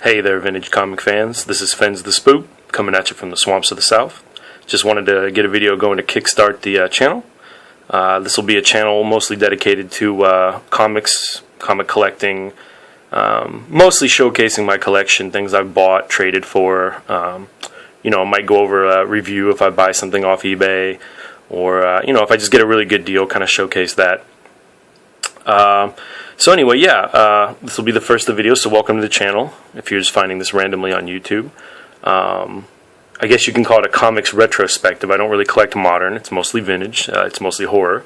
Hey there, vintage comic fans. This is Fens the Spook, coming at you from the swamps of the south. Just wanted to get a video going to kickstart the channel. This will be a channel mostly dedicated to comics, comic collecting, mostly showcasing my collection, things I've bought, traded for. I might go over a review if I buy something off eBay, or if I just get a really good deal, kind of showcase that. So anyway, this will be the first of the video, so welcome to the channel if you're just finding this randomly on YouTube. I guess you can call it a comics retrospective. I don't really collect modern, it's mostly vintage, it's mostly horror.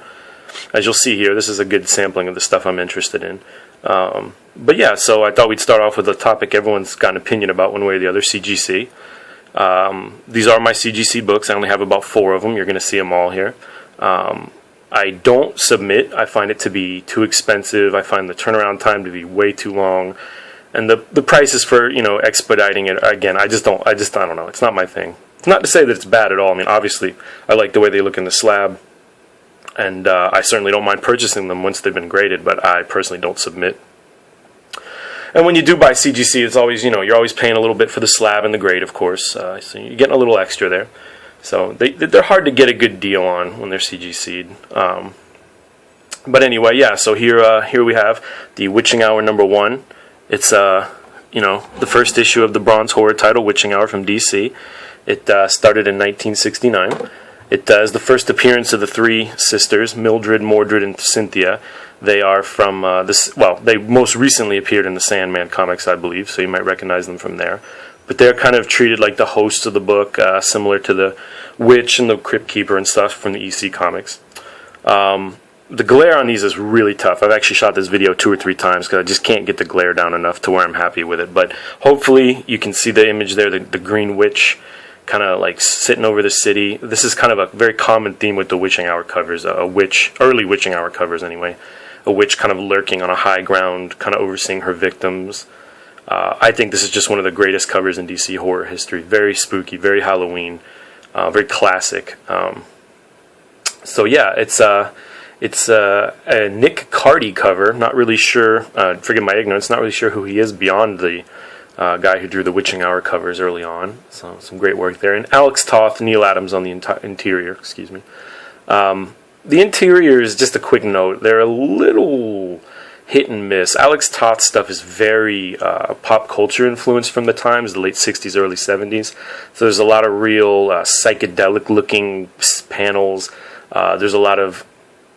As you'll see here, this is a good sampling of the stuff I'm interested in. So I thought we'd start off with a topic everyone's got an opinion about one way or the other, CGC. These are my CGC books. I only have about 4 of them. You're going to see them all here. I don't submit. I find it to be too expensive. I find the turnaround time to be way too long, and the prices for expediting it, again, I don't know. It's not my thing. It's not to say that it's bad at all. I mean, obviously, I like the way they look in the slab, and I certainly don't mind purchasing them once they've been graded. But I personally don't submit. And when you do buy CGC, it's always you're always paying a little bit for the slab and the grade, of course. So you're getting a little extra there. So they're hard to get a good deal on when they're CGC'd. But anyway, so here we have the Witching Hour #1. It's the first issue of the Bronze Horror title, Witching Hour from DC. It started in 1969. It is the first appearance of the 3 sisters, Mildred, Mordred, and Cynthia. They are from they most recently appeared in the Sandman comics, I believe, so you might recognize them from there. But they're kind of treated like the hosts of the book, similar to the Witch and the Crypt Keeper and stuff from the EC comics. The glare on these is really tough. I've actually shot this video 2 or 3 times because I just can't get the glare down enough to where I'm happy with it. But hopefully you can see the image there, the green witch kind of like sitting over the city. This is kind of a very common theme with the Witching Hour covers, early Witching Hour covers anyway. A witch kind of lurking on a high ground, kind of overseeing her victims. I think this is just one of the greatest covers in DC horror history. Very spooky, very Halloween, very classic. It's a Nick Cardy cover. Not really sure. Forgive my ignorance. Not really sure who he is beyond the guy who drew the Witching Hour covers early on. So some great work there. And Alex Toth, Neil Adams on the interior. Excuse me. The interior is just a quick note. They're a little hit and miss. Alex Toth's stuff is very pop culture influenced from the times, the late 60s, early 70s. So there's a lot of real psychedelic looking panels. There's a lot of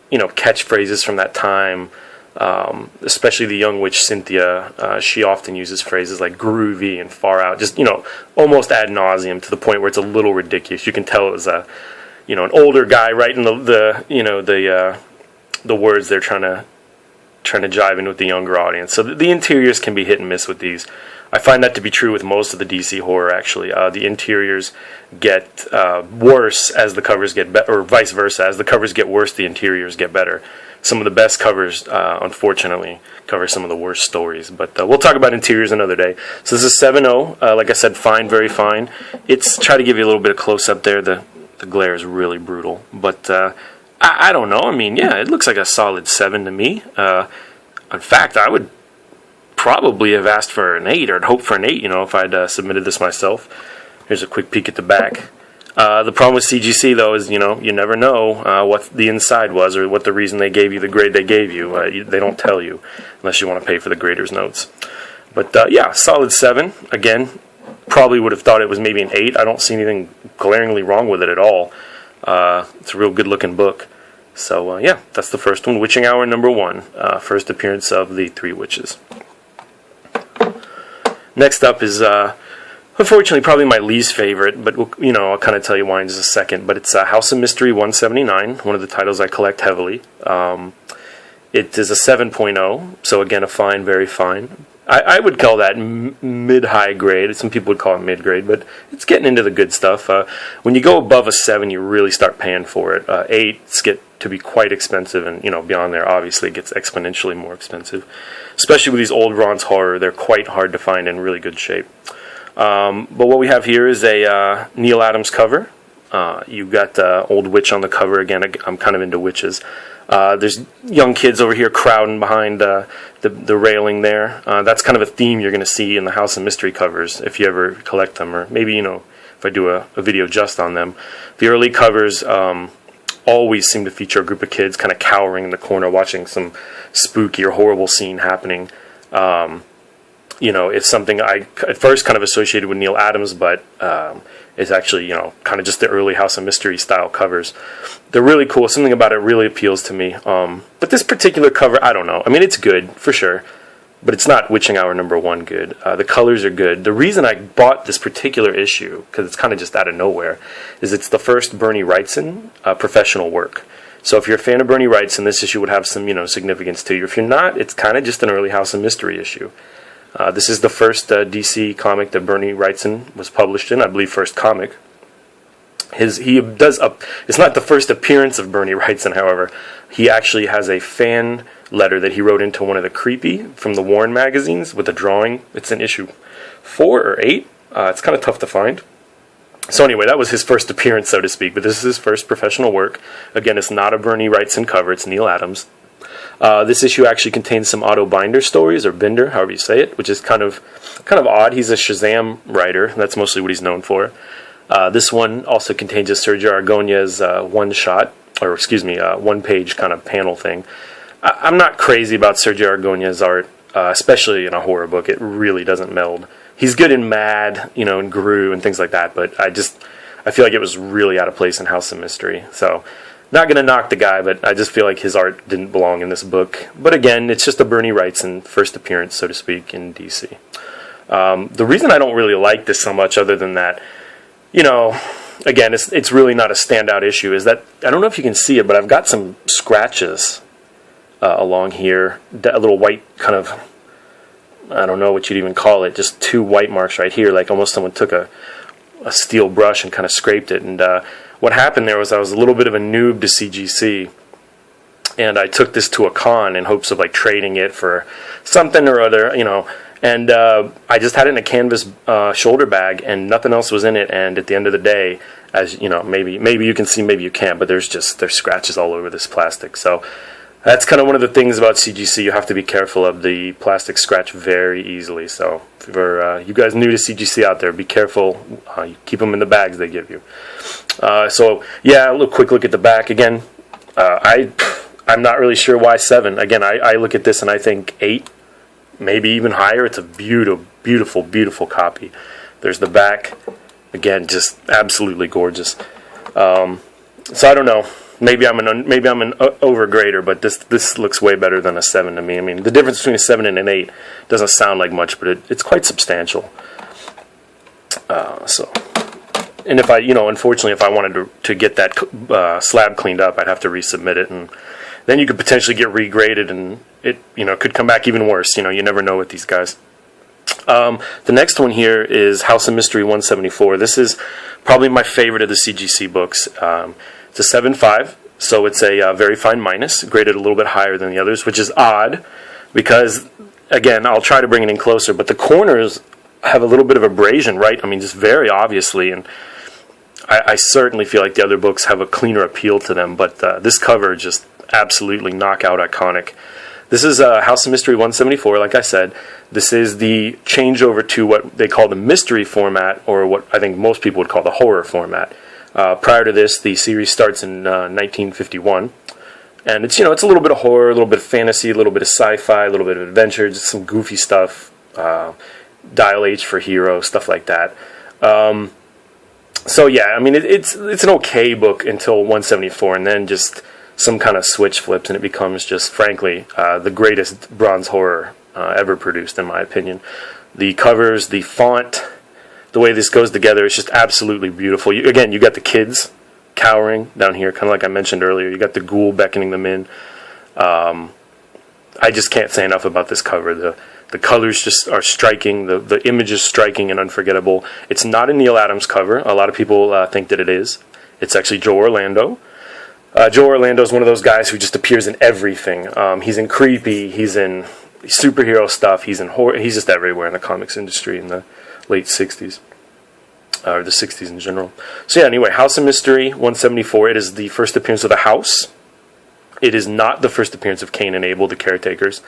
catchphrases from that time, especially the young witch Cynthia. She often uses phrases like groovy and far out, just almost ad nauseum, to the point where it's a little ridiculous. You can tell it was an older guy writing the words they're trying to jive in with the younger audience. So the interiors can be hit and miss with these. I find that to be true with most of the DC horror, actually. The interiors get worse as the covers get better, or vice versa. As the covers get worse, the interiors get better. Some of the best covers, unfortunately, cover some of the worst stories. But we'll talk about interiors another day. So this is 7.0. Like I said, fine, very fine. Try to give you a little bit of close-up there. The glare is really brutal. But I don't know. I mean, it looks like a solid 7 to me. In fact, I would probably have asked for an 8 or hoped for an 8, if I'd submitted this myself. Here's a quick peek at the back. The problem with CGC, though, is, you never know what the inside was or what the reason they gave you the grade they gave you. They don't tell you unless you want to pay for the grader's notes. But, solid 7. Again, probably would have thought it was maybe an 8. I don't see anything glaringly wrong with it at all. It's a real good-looking book. So, that's the first one, Witching Hour #1, first appearance of the 3 witches. Next up is, unfortunately, probably my least favorite, but, I'll kind of tell you why in just a second. But it's House of Mystery 179, one of the titles I collect heavily. It is a 7.0, so again, a fine, very fine. I would call that mid-high grade. Some people would call it mid-grade, but it's getting into the good stuff. When you go above a 7, you really start paying for it. 8s get to be quite expensive, and beyond there, obviously, it gets exponentially more expensive. Especially with these old Bronze Horror, they're quite hard to find in really good shape. But what we have here is a Neil Adams cover. You've got Old Witch on the cover. Again, I'm kind of into witches. There's young kids over here crowding behind the railing there. That's kind of a theme you're going to see in the House of Mystery covers if you ever collect them, or maybe, if I do a video just on them. The early covers always seem to feature a group of kids kind of cowering in the corner watching some spooky or horrible scene happening. It's something I at first kind of associated with Neil Adams, but it's actually, kind of just the early House of Mystery style covers. They're really cool. Something about it really appeals to me. But this particular cover, I don't know. I mean, it's good, for sure, but it's not Witching Hour #1 good. The colors are good. The reason I bought this particular issue, because it's kind of just out of nowhere, is it's the first Bernie Wrightson professional work. So if you're a fan of Bernie Wrightson, this issue would have some, significance to you. If you're not, it's kind of just an early House of Mystery issue. This is the first DC comic that Bernie Wrightson was published in, I believe first comic. It's not the first appearance of Bernie Wrightson, however. He actually has a fan letter that he wrote into one of the Creepy from the Warren magazines with a drawing. It's in issue 4 or 8. It's kind of tough to find. So anyway, that was his first appearance, so to speak, but this is his first professional work. Again, it's not a Bernie Wrightson cover, it's Neil Adams. This issue actually contains some Otto Binder stories, or Binder, however you say it, which is kind of odd. He's a Shazam writer. That's mostly what he's known for. This one also contains a Sergio Aragonés one-page kind of panel thing. I'm not crazy about Sergio Aragonés art, especially in a horror book. It really doesn't meld. He's good in Mad, and Gru and things like that, but I feel like it was really out of place in House of Mystery. So, not going to knock the guy, but I just feel like his art didn't belong in this book. But again, it's just a Bernie Wrightson first appearance, so to speak, in DC. The reason I don't really like this so much, other than that, again, it's really not a standout issue, is that, I don't know if you can see it, but I've got some scratches along here, a little white kind of, I don't know what you'd even call it, just 2 white marks right here, like almost someone took a steel brush and kind of scraped it. And what happened there was I was a little bit of a noob to CGC, and I took this to a con in hopes of like trading it for something or other, and I just had it in a canvas shoulder bag, and nothing else was in it. And at the end of the day, as maybe you can see, maybe you can't, but there's scratches all over this plastic. So that's kind of one of the things about CGC. You have to be careful of the plastic scratch very easily. So for you guys new to CGC out there, be careful. You keep them in the bags they give you. So yeah, a quick look at the back again. I'm not really sure why 7. Again, I look at this and I think 8, maybe even higher. It's a beautiful, beautiful copy. There's the back. Again, just absolutely gorgeous. So I don't know. Maybe I'm an overgrader, but this looks way better than a 7 to me. I mean, the difference between a 7 and an 8 doesn't sound like much, but it's quite substantial. And if I, unfortunately, if I wanted to get that slab cleaned up, I'd have to resubmit it, and then you could potentially get regraded, and it, could come back even worse. You never know with these guys. The next one here is House of Mystery 174. This is probably my favorite of the CGC books. It's a 7.5, so it's a very fine minus, graded a little bit higher than the others, which is odd because, again, I'll try to bring it in closer, but the corners have a little bit of abrasion, right? I mean, just very obviously, and I certainly feel like the other books have a cleaner appeal to them, but this cover just absolutely knockout iconic. This is House of Mystery 174, like I said. This is the changeover to what they call the mystery format, or what I think most people would call the horror format. Prior to this, the series starts in 1951, and it's it's a little bit of horror, a little bit of fantasy, a little bit of sci-fi, a little bit of adventure, just some goofy stuff, Dial H for Hero, stuff like that. So yeah, I mean it's an okay book until 174, and then just some kind of switch flips, and it becomes just, frankly, the greatest bronze horror ever produced, in my opinion. The covers, the font, the way this goes together is just absolutely beautiful. Again, you got the kids cowering down here, kind of like I mentioned earlier. You got the ghoul beckoning them in. I just can't say enough about this cover. The colors just are striking. The image is striking and unforgettable. It's not a Neil Adams cover. A lot of people think that it is. It's actually Joe Orlando. Joe Orlando is one of those guys who just appears in everything. He's in Creepy. He's in superhero stuff. He's in horror. He's just everywhere in the comics industry in the late 60s. Or the 60s in general. So yeah, anyway, House of Mystery 174. It is the first appearance of the House. It is not the first appearance of Cain and Abel, the caretakers.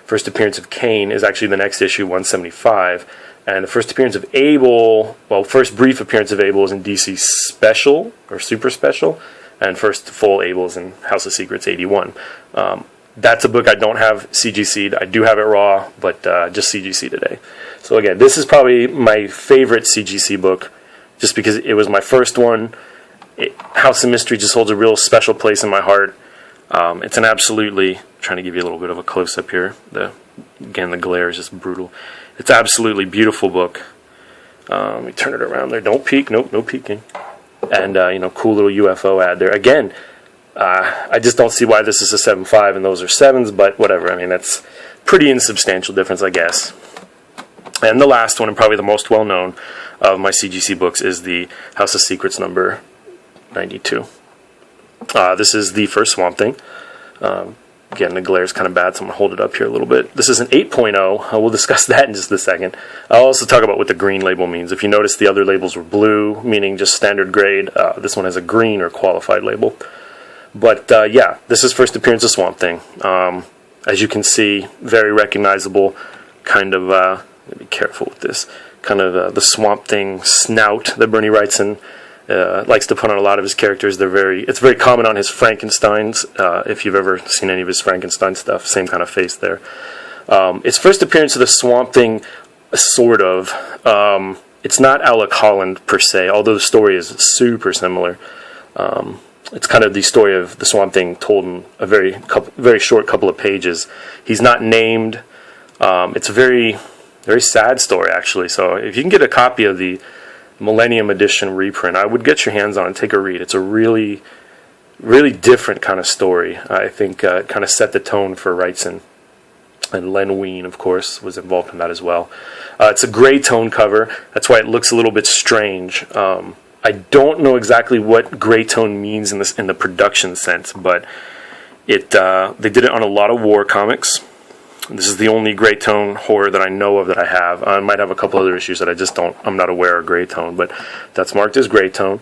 First appearance of Cain is actually the next issue, 175. And the first appearance of Abel, well, first brief appearance of Abel is in DC Special, or Super Special. And first full Abel is in House of Secrets 81. That's a book I don't have CGC'd. I do have it raw, but just CGC today. So again, this is probably my favorite CGC book, just because it was my first one. House of Mystery just holds a real special place in my heart. It's an absolutely, trying to give you a little bit of a close-up here. Again, the glare is just brutal. It's an absolutely beautiful book. Let me turn it around there. Don't peek. Nope, no peeking. And, cool little UFO ad there. Again, I just don't see why this is a 7.5 and those are 7s, but whatever. I mean, that's pretty insubstantial difference, I guess. And the last one, and probably the most well-known of my CGC books, is the House of Secrets number 92. This is the first Swamp Thing. Again, the glare is kind of bad, so I'm going to hold it up here a little bit. This is an 8.0. We'll discuss that in just a second. I'll also talk about what the green label means. If you notice, the other labels were blue, meaning just standard grade. This one has a green or qualified label. But, yeah, this is first appearance of Swamp Thing. As you can see, very recognizable, kind of, let me be careful with this, kind of the Swamp Thing snout that Bernie Wrightson likes to put on a lot of his characters. It's very common on his Frankensteins. If you've ever seen any of his Frankenstein stuff, same kind of face there. Its first appearance of the Swamp Thing, sort of. It's not Alec Holland per se, although the story is super similar. It's kind of the story of the Swamp Thing told in a very short couple of pages. He's not named. It's a very sad story, actually. So if you can get a copy of the Millennium Edition reprint, I would get your hands on it and take a read. It's a really, really different kind of story. I think it kind of set the tone for Wrightson. And Len Wein, of course, was involved in that as well. It's a gray tone cover. That's why it looks a little bit strange. I don't know exactly what gray tone means in the production sense, but they did it on a lot of war comics. This is the only gray tone horror that I know of that I have. I might have a couple other issues that I'm not aware of gray tone, but that's marked as gray tone.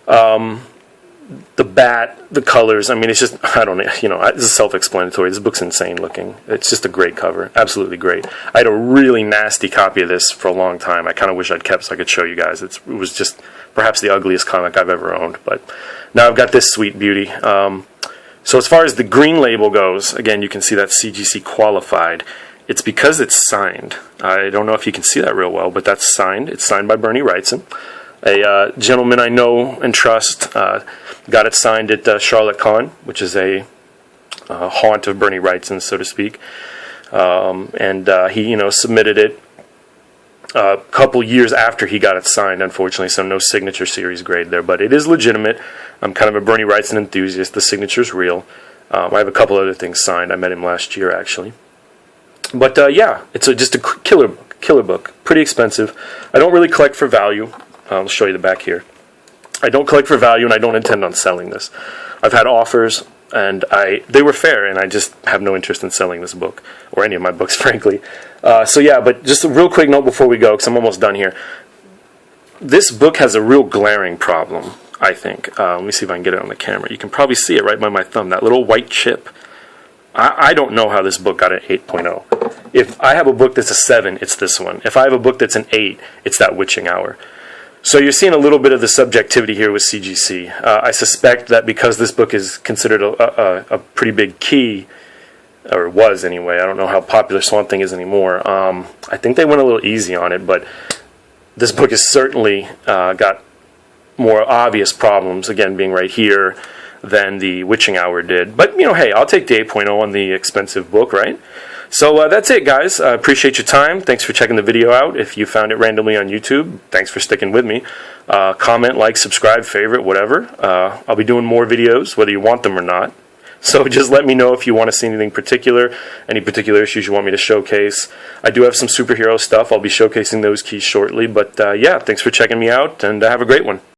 The bat, the colors, I mean, it's just, I don't know, this is self-explanatory. This book's insane looking. It's just a great cover. Absolutely great. I had a really nasty copy of this for a long time. I kind of wish I'd kept so I could show you guys. It was just perhaps the ugliest comic I've ever owned, but now I've got this sweet beauty. So as far as the green label goes, again, you can see that CGC qualified. It's because it's signed. I don't know if you can see that real well, but that's signed. It's signed by Bernie Wrightson, a gentleman I know and trust. Got it signed at Charlotte Con, which is a haunt of Bernie Wrightson, so to speak. And he, submitted it a couple years after he got it signed, unfortunately, so no signature series grade there, but it is legitimate. I'm kind of a Bernie Wrightson enthusiast. The signature's real. I have a couple other things signed. I met him last year, actually. But, yeah, it's just a killer book. Pretty expensive. I don't really collect for value. I'll show you the back here. I don't collect for value, and I don't intend on selling this. I've had offers, and they were fair, and I just have no interest in selling this book, or any of my books, frankly. So yeah, but just a real quick note before we go, because I'm almost done here. This book has a real glaring problem, I think. Let me see if I can get it on the camera. You can probably see it right by my thumb, that little white chip. I don't know how this book got an 8.0. If I have a book that's a 7, it's this one. If I have a book that's an 8, it's that Witching Hour. So you're seeing a little bit of the subjectivity here with CGC. I suspect that because this book is considered a pretty big key, or was anyway, I don't know how popular Swamp Thing is anymore, I think they went a little easy on it, but this book has certainly got more obvious problems, again, being right here, than the Witching Hour did. But, hey, I'll take the 8.0 on the expensive book, right? So that's it, guys. I appreciate your time. Thanks for checking the video out. If you found it randomly on YouTube, thanks for sticking with me. Comment, like, subscribe, favorite, whatever. I'll be doing more videos, whether you want them or not. So just let me know if you want to see anything particular, any particular issues you want me to showcase. I do have some superhero stuff. I'll be showcasing those keys shortly. But, yeah, thanks for checking me out, and have a great one.